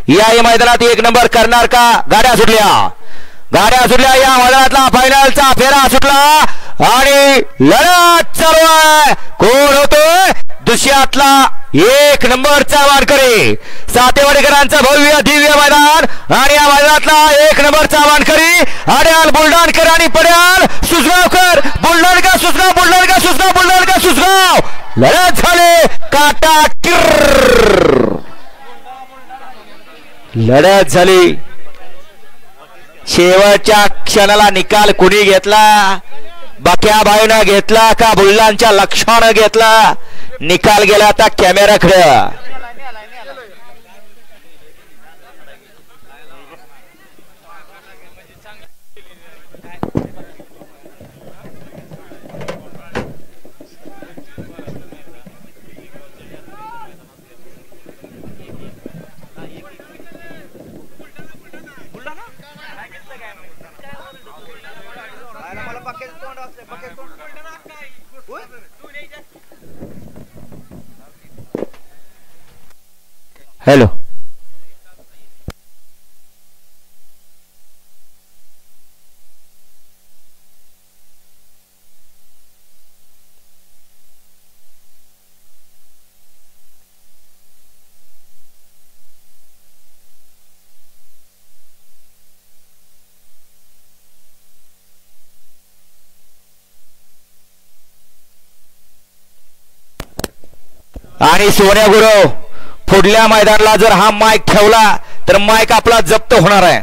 याही मैदानात 1 नंबर करणार का? गाड्या सुटल्या या मैदानातला फायनलचा फेरा सुटला आणि लढत चालू आहे. कोण होतोय दुसऱ्यातला 1 नंबरचा मानकरी? सातेवाडीकरांचं भव्य दिव्य मैदान आणि या मैदानातला 1 नंबरचा मानकरी अड्याल बुलढाणकर आणि पड्याल सुसगावकर. बुलढाणका सुसगाव लढत झाली. काटा लढत झाली. शेवटच्या क्षणाला निकाल कुणी घेतला? बक्याबाईनं घेतला का बुलढाणच्या लक्षानं घेतला? निकाल गेला आता कॅमेराकडे. हॅलो आणि सोन्या गुरु पुढल्या मैदानाला जर हा माईक ठेवला तर माईक आपला जप्त होणार आहे.